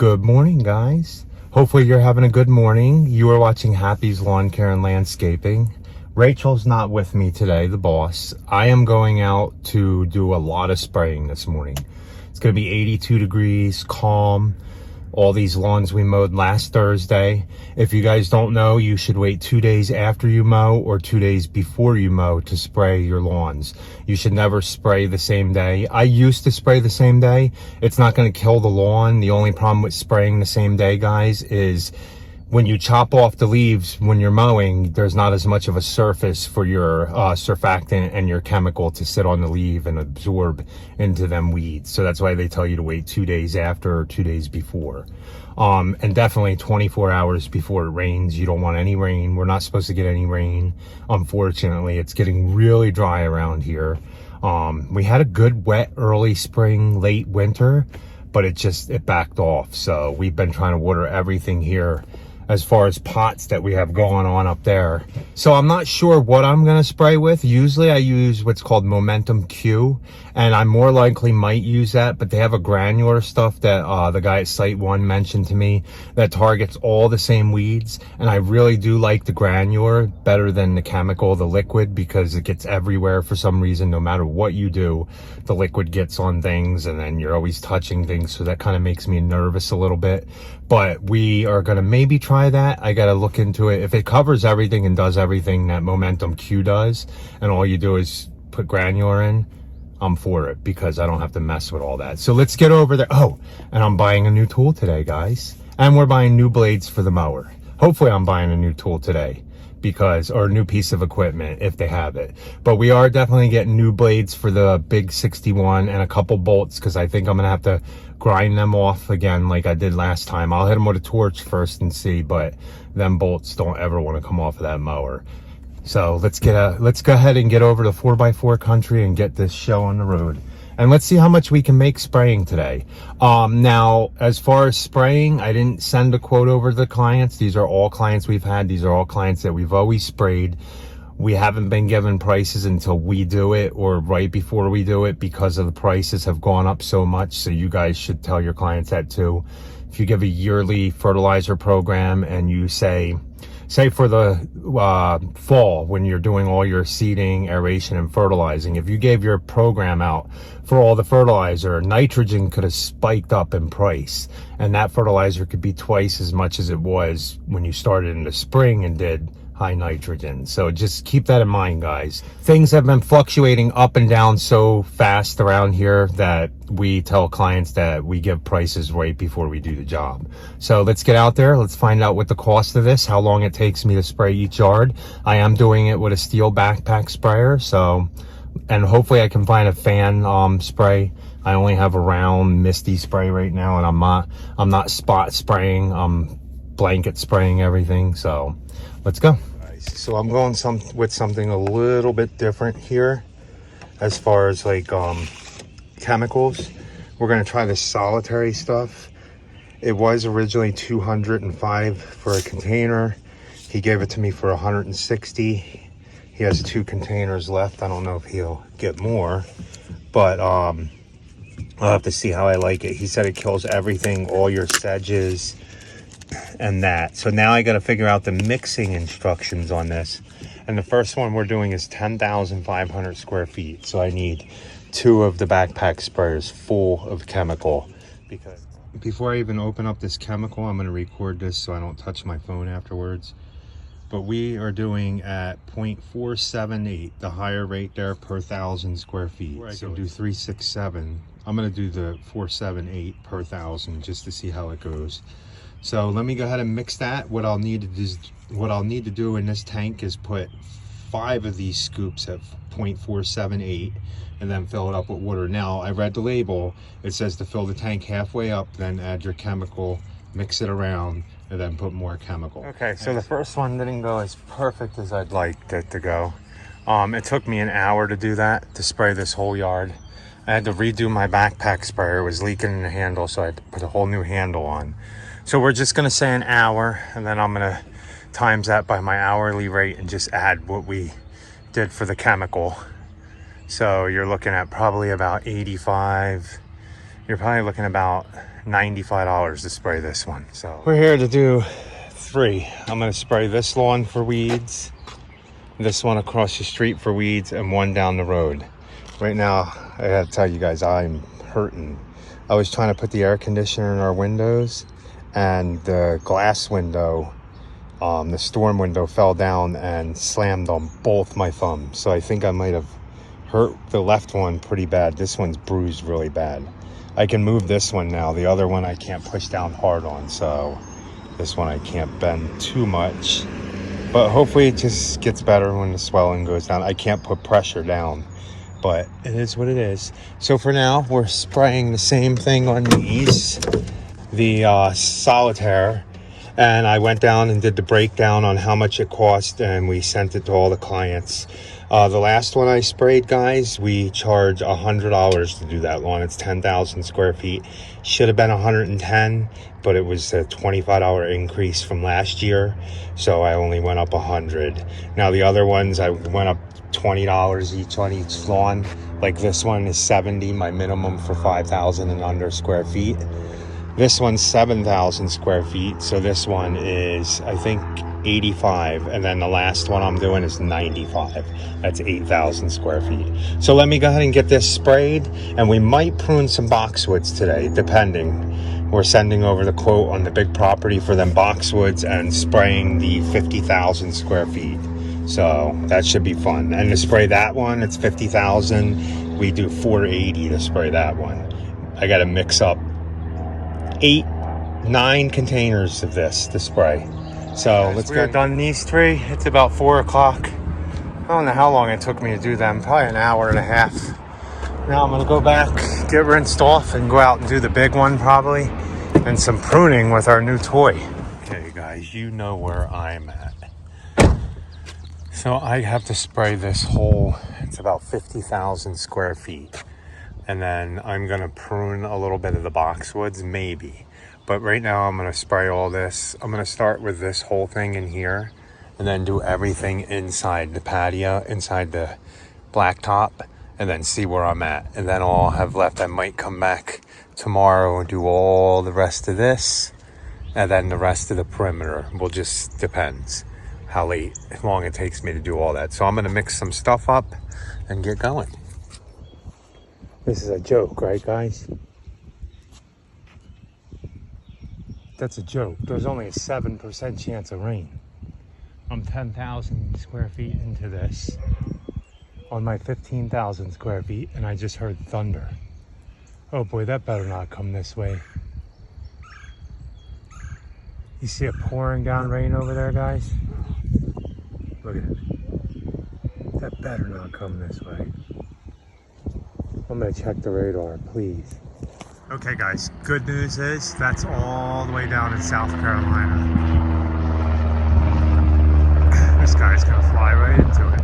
Good morning, guys. Hopefully you're having a good morning. You are watching Happy's Lawn Care and Landscaping. Rachel's not with me today, the boss. I am going out to do a lot of spraying this morning. It's going to be 82 degrees, calm. All these lawns we mowed last Thursday. If you guys don't know, you should wait 2 days after you mow or 2 days before you mow to spray your lawns. You should never spray the same day. I used to spray the same day. It's not going to kill the lawn. The only problem with spraying the same day, guys, is when you chop off the leaves when you're mowing, there's not as much of a surface for your surfactant and your chemical to sit on the leaf and absorb into them weeds. So that's why they tell you to wait 2 days after or 2 days before. And definitely 24 hours before it rains. You don't want any rain. We're not supposed to get any rain. Unfortunately, it's getting really dry around here. We had a good wet early spring, late winter, but it backed off. So we've been trying to water everything here as far as pots that we have going on up there. So I'm not sure what I'm gonna spray with. Usually I use what's called Momentum Q, and I more likely might use that, but they have a granular stuff that the guy at Site One mentioned to me that targets all the same weeds, and I really do like the granular better than the chemical, the liquid, because it gets everywhere for some reason. No matter what you do, the liquid gets on things, and then you're always touching things, so that kind of makes me nervous a little bit. But we are gonna maybe try that. I gotta look into it. If it covers everything and does everything that Momentum Q does, and all you do is put granular in, I'm for it, because I don't have to mess with all that. So let's get over there. Oh, and I'm buying a new tool today, guys. And we're buying new blades for the mower. Hopefully I'm buying a new tool today, or a new piece of equipment if they have it. But we are definitely getting new blades for the big 61 and a couple bolts, because I think I'm gonna have to grind them off again like I did last time. I'll hit them with a torch first and see, but them bolts don't ever want to come off of that mower. So let's go ahead and get over to 4x4 country and get this show on the road. And let's see how much we can make spraying today. Now, as far as spraying, I didn't send a quote over to the clients. These are all clients we've had. These are all clients that we've always sprayed. We haven't been given prices until we do it or right before we do it, because of the prices have gone up so much. So you guys should tell your clients that too. If you give a yearly fertilizer program and you say for the fall, when you're doing all your seeding, aeration, and fertilizing, if you gave your program out for all the fertilizer, nitrogen could have spiked up in price, and that fertilizer could be twice as much as it was when you started in the spring and did high nitrogen. So just keep that in mind, guys. Things have been fluctuating up and down so fast around here that we tell clients that we give prices right before we do the job. So let's get out there. Let's find out what the cost of this, how long it takes me to spray each yard. I am doing it with a steel backpack sprayer, so, and hopefully I can find a fan spray. I only have a round misty spray right now, and I'm not spot spraying. I'm blanket spraying everything. So let's go. So I'm going with something a little bit different here as far as like chemicals. We're going to try this solitary stuff. It was originally $205 for a container. He gave it to me for $160. He has 2 containers left. I don't know if he'll get more, but I'll have to see how I like it. He said it kills everything, all your sedges and that. So now I got to figure out the mixing instructions on this. And the first one we're doing is 10,500 square feet. So I need 2 of the backpack sprayers full of chemical. Because before I even open up this chemical, I'm going to record this so I don't touch my phone afterwards. But we are doing at 0.478, the higher rate there per 1,000 square feet. So do 367. I'm going to do the 478 per 1,000 just to see how it goes. So let me go ahead and mix that. What I'll need to do in this tank is put 5 of these scoops at 0.478 and then fill it up with water. Now, I read the label. It says to fill the tank halfway up, then add your chemical, mix it around, and then put more chemical. Okay, so the first one didn't go as perfect as I'd like it to go. It took me an hour to do that, to spray this whole yard. I had to redo my backpack sprayer. It was leaking in the handle, so I had to put a whole new handle on. So we're just gonna say an hour, and then I'm gonna times that by my hourly rate and just add what we did for the chemical. So you're looking at probably about 85. You're probably looking about $95 to spray this one. So we're here to do 3. I'm gonna spray this lawn for weeds, this one across the street for weeds, and 1 down the road. Right now, I gotta tell you guys, I'm hurting. I was trying to put the air conditioner in our windows, and the glass window, the storm window, fell down and slammed on both my thumbs. So I think I might have hurt the left one pretty bad. This one's bruised really bad. I can move this one now. The other one I can't push down hard on, so this one I can't bend too much. But hopefully it just gets better when the swelling goes down. I can't put pressure down, but it is what it is. So for now, we're spraying the same thing on these, the solitaire. And I went down and did the breakdown on how much it cost, and we sent it to all the clients. The last one I sprayed, guys, we charge $100 to do that lawn. It's 10,000 square feet. Should have been 110, but it was a $25 increase from last year, so I only went up 100. Now the other ones, I went up $20 each on each lawn. Like this one is 70, my minimum for 5,000 and under square feet. This one's 7,000 square feet, so this one is, I think, 85, and then the last one I'm doing is 95. That's 8,000 square feet. So let me go ahead and get this sprayed, and we might prune some boxwoods today, depending. We're sending over the quote on the big property for them boxwoods and spraying the 50,000 square feet. So that should be fun. And to spray that one, it's 50,000. We do 480 to spray that one. I got to mix up 8-9 containers of this to spray. So let's go. We're done these 3. It's about 4 o'clock. I don't know how long it took me to do them. Probably an hour and a half. Now I'm gonna go back, get rinsed off, and go out and do the big one probably, and some pruning with our new toy. Okay guys, you know where I'm at. So I have to spray this whole, it's about 50,000 square feet. And then I'm gonna prune a little bit of the boxwoods, maybe. But right now I'm gonna spray all this. I'm gonna start with this whole thing in here, and then do everything inside the patio, inside the blacktop, and then see where I'm at. And then all I have left, I might come back tomorrow and do all the rest of this, and then the rest of the perimeter. Will just depends how long it takes me to do all that. So I'm gonna mix some stuff up and get going. This is a joke, right guys? That's a joke. There's only a 7% chance of rain. I'm 10,000 square feet into this on my 15,000 square feet, and I just heard thunder. Oh boy, that better not come this way. You see it pouring down rain over there, guys? Look at it. That better not come this way. I'm gonna check the radar, please. Okay guys, good news is that's all the way down in South Carolina. This guy's gonna fly right into it.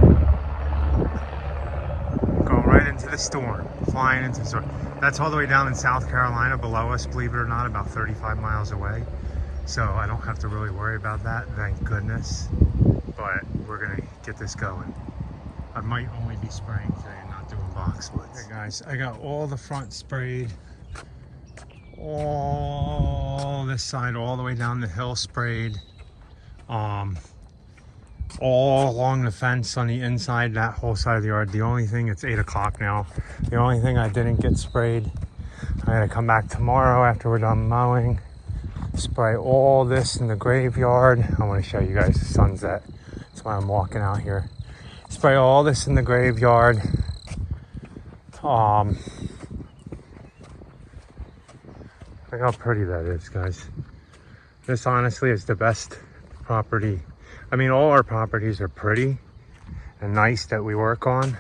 Going right into the storm, flying into the storm. That's all the way down in South Carolina below us, believe it or not, about 35 miles away. So I don't have to really worry about that, thank goodness. But we're gonna get this going. I might only be spraying today and not doing boxwoods. Okay guys, I got all the front sprayed. All this side, all the way down the hill sprayed. All along the fence on the inside, that whole side of the yard. The only thing, it's 8 o'clock now. The only thing I didn't get sprayed, I gotta come back tomorrow after we're done mowing. Spray all this in the graveyard. I want to show you guys the sunset. That's why I'm walking out here. Spray all this in the graveyard. Look how pretty that is, guys. This honestly is the best property. I mean, all our properties are pretty and nice that we work on,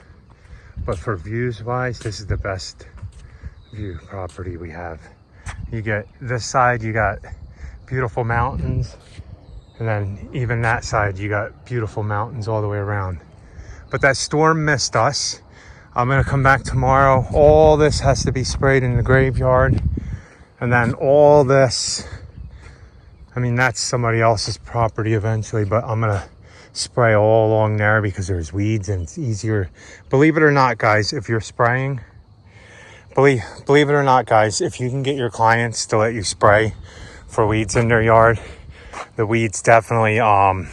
but for views wise, this is the best view property we have. You get this side, you got beautiful mountains, and then even that side, you got beautiful mountains all the way around. But that storm missed us. I'm gonna come back tomorrow. All this has to be sprayed in the graveyard. And then all this, I mean, that's somebody else's property eventually, but I'm gonna spray all along there because there's weeds and it's easier. Believe it or not, guys, if you're spraying, Believe it or not, guys, if you can get your clients to let you spray for weeds in their yard, the weeds definitely are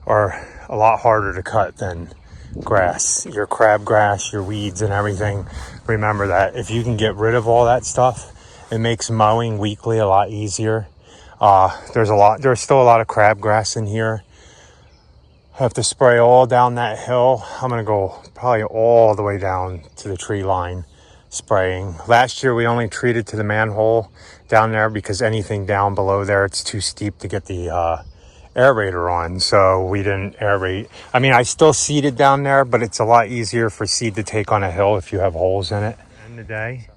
a lot harder to cut than grass. Your crabgrass, your weeds and everything. Remember that. If you can get rid of all that stuff, it makes mowing weekly a lot easier. There's still a lot of crabgrass in here. I have to spray all down that hill. I'm gonna go probably all the way down to the tree line spraying. Last year we only treated to the manhole down there because anything down below there, it's too steep to get the aerator on, so we didn't aerate. I mean, I still seeded down there, but it's a lot easier for seed to take on a hill if you have holes in it. End of the day,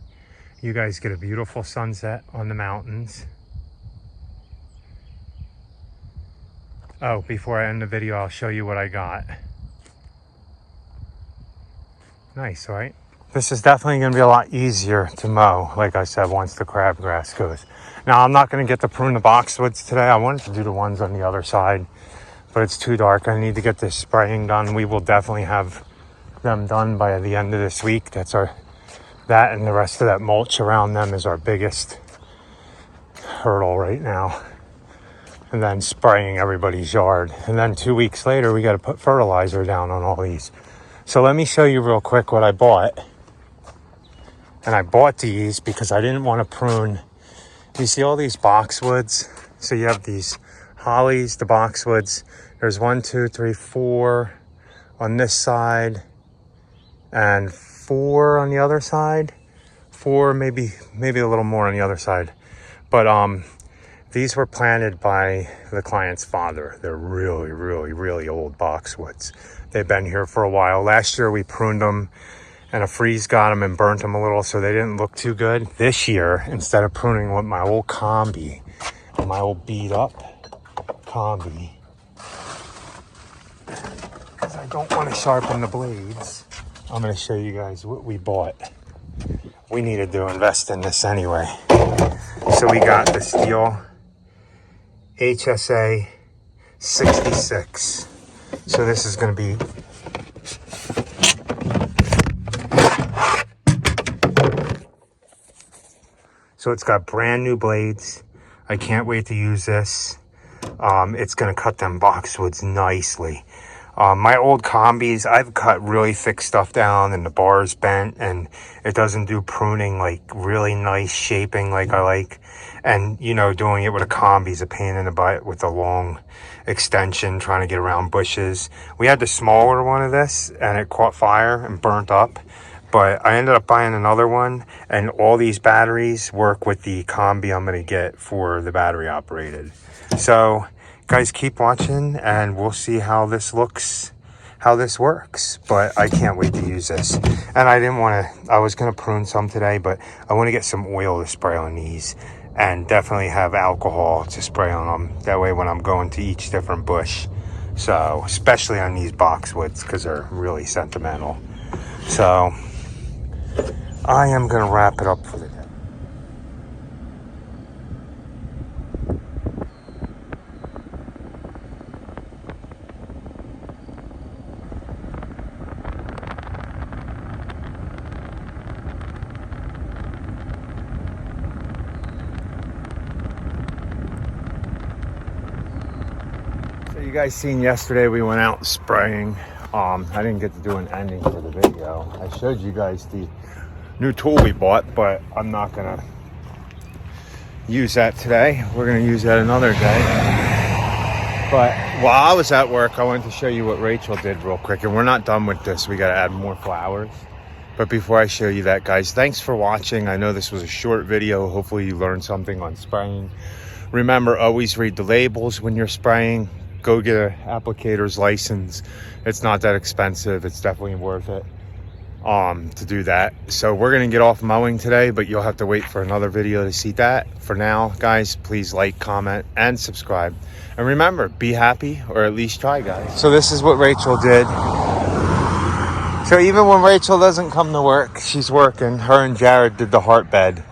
you guys get a beautiful sunset on the mountains. Oh, before I end the video, I'll show you what I got. Nice, right? This is definitely going to be a lot easier to mow, like I said, once the crabgrass goes. Now, I'm not going to get to prune the boxwoods today. I wanted to do the ones on the other side, but it's too dark. I need to get this spraying done. We will definitely have them done by the end of this week. That and the rest of that mulch around them is our biggest hurdle right now. And then spraying everybody's yard. And then 2 weeks later, we got to put fertilizer down on all these. So let me show you real quick what I bought. And I bought these because I didn't want to prune. You see all these boxwoods? So you have these hollies, the boxwoods. There's 1, 2, 3, 4 on this side and 4 on the other side. 4, maybe a little more on the other side. But these were planted by the client's father. They're really, really, really old boxwoods. They've been here for a while. Last year we pruned them and a freeze got them and burnt them a little, so they didn't look too good. This year, instead of pruning with my old combi, my old beat up combi, because I don't want to sharpen the blades, I'm going to show you guys what we bought. We needed to invest in this anyway. So we got the Steel HSA 66. So this is going to be so it's got brand new blades. I can't wait to use this. It's going to cut them boxwoods nicely. My old combis, I've cut really thick stuff down and the bar's bent and it doesn't do pruning, like really nice shaping like I like. And, you know, doing it with a combi is a pain in the butt with a long extension, trying to get around bushes. We had the smaller one of this and it caught fire and burnt up. But I ended up buying another one, and all these batteries work with the combi I'm going to get for the battery operated. So, guys, keep watching, and we'll see how this looks, how this works. But I can't wait to use this. And I was going to prune some today, but I want to get some oil to spray on these. And definitely have alcohol to spray on them. That way when I'm going to each different bush. So, especially on these boxwoods, because they're really sentimental. So I am going to wrap it up for the day. So you guys seen yesterday we went out spraying. I didn't get to do an ending for the video. I showed you guys the new tool we bought, but I'm not gonna use that today. We're gonna use that another day. But while I was at work, I wanted to show you what Rachel did real quick, and we're not done with this. We gotta add more flowers. But before I show you that, guys, thanks for watching. I know this was a short video. Hopefully you learned something on spraying. Remember, always read the labels when you're spraying. Go get an applicator's license. It's not that expensive. It's definitely worth it to do that. So we're gonna get off mowing today, but you'll have to wait for another video to see that. For now, guys, please like, comment, and subscribe. And remember, be happy, or at least try, guys. So this is what Rachel did. So even when Rachel doesn't come to work, she's working. Her and Jared did the heart bed.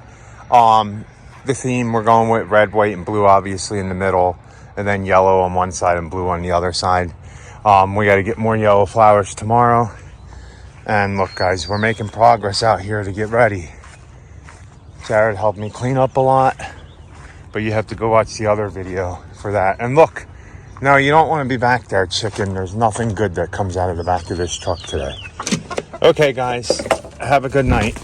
The theme, we're going with red, white, and blue, obviously, in the middle. And then yellow on one side and blue on the other side. We got to get more yellow flowers tomorrow. And look, guys, we're making progress out here to get ready. Jared helped me clean up a lot, but you have to go watch the other video for that. And look, no, you don't want to be back there, chicken. There's nothing good that comes out of the back of this truck today. Okay, guys, have a good night.